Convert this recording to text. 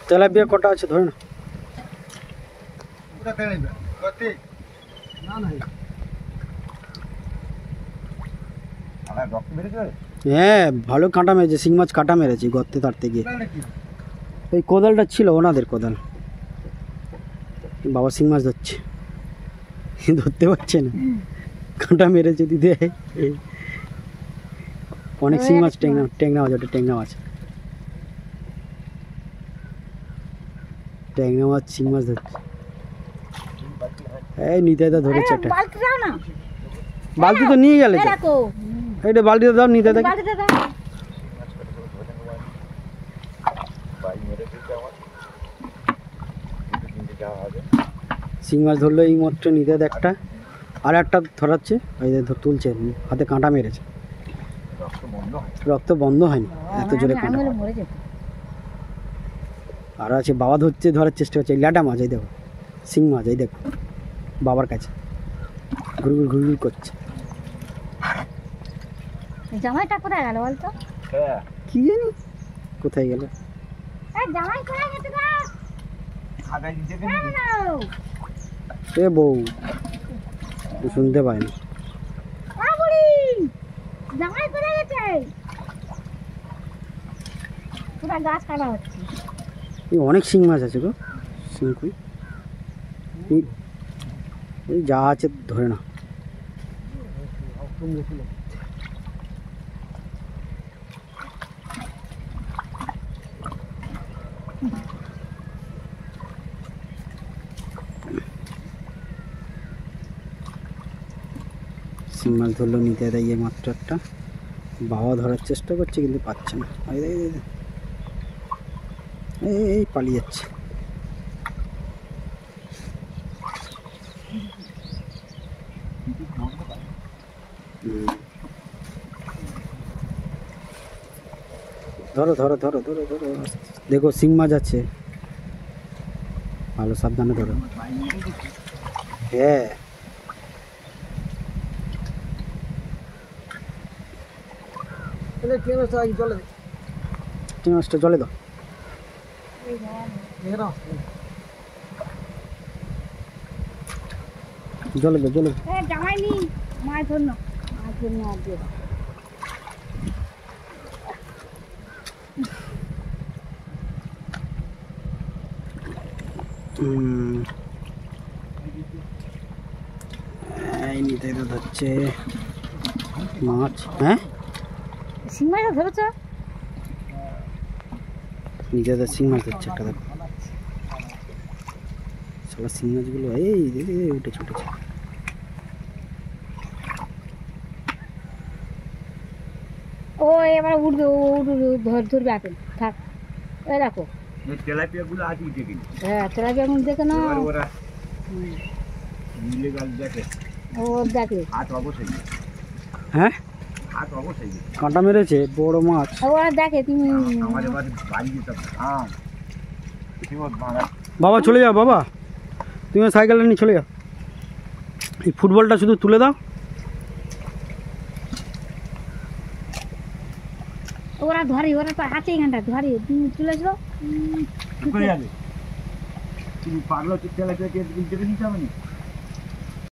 tilapia কটা আছে ধরে না হ্যাঁ ভালো কাঁটা মেরেছে শিং মাছ কাঁটা মেরেছে গর্তে তাড়তে গিয়ে ওই কোদালটা ছিল ওনাদের কোদাল বাবা শিং মাছ ধরছে ধরতে পারছে না কাঁটা মেরেছে দিদি অনেক শিং মাছ ট্যাংরা মাছ ওটা ট্যাংরা মাছ শিং মাছ ধরছে এই নিতে ধরেছে একটা বালতি তো নিয়ে গেলে এইটা বালতিতে দাও নিতে শিং মাছ ধরলো এই মাত্র নিতে একটা আর একটা ধরাচ্ছে ওই তুলছে হাতে কাঁটা মেরেছে রক্ত বন্ধ হয়নি এত জোরে কাঁটা আর আছে বাবা ধরার চেষ্টা করছে ল্যাটা মাছ এই দেখো শিং মাছ এই দেখো বাবার কাছে ঘুরঘুর ঘুরঘুর করছে জামাইটা কোথায় গেল বলতো কি জানি কোথায় গেল জামাই কোথায় গেছে এ বউ শুনতে পাই না জামাই কোথায় গেছে পুরা গাছ কাটা হচ্ছে অনেক শিং মাছ আছে গো শিংকুই এই যা আছে ধরে না শিং মাছ ধরলো নিতে দেয় মাত্র একটা বাবা ধরার চেষ্টা করছে কিন্তু পাচ্ছে না এই পালিয়ে যাচ্ছে ধরো ধরো ধরো ধরো ধরো দেখো শিং মাছ আছে ভালো সাবধানে ধরো হ্যাঁ মাছটা জলে দাও জলে দাও জলে জামাই নি মাছ ধরনো আর দিয়ে এই নিতে ধরছে মাছ হ্যাঁ শিং মাছ ধরেছ নিতে শিং মাছ ধরছে একটা দেখো সবার শিং মাছগুলো এই উঠেছে উঠেছে ও এবার উঠবে ধরবে এখন থাক এই দেখো তেলাপিয়াগুলো আজ উঠে গেছে হ্যাঁ তেলাপিয়াগুলো দেখে না ও দেখে হাত অবশ্যই হ্যাঁ হাত অবশ্যই কাঁটা মেরেছে বড় মাছ ওরা দেখে তুমি আমাদের বাড়ি যেতাম বাবা চলে যাও বাবা তুমি সাইকেলটা নিয়ে চলে যাও এই ফুটবলটা শুধু তুলে দাও ওরা ধরে ওরা তো আছে এখানটা ধরে তুমি চলে যাও তুমি পাগল তেলাপিয়া দেখে নিতে হবে না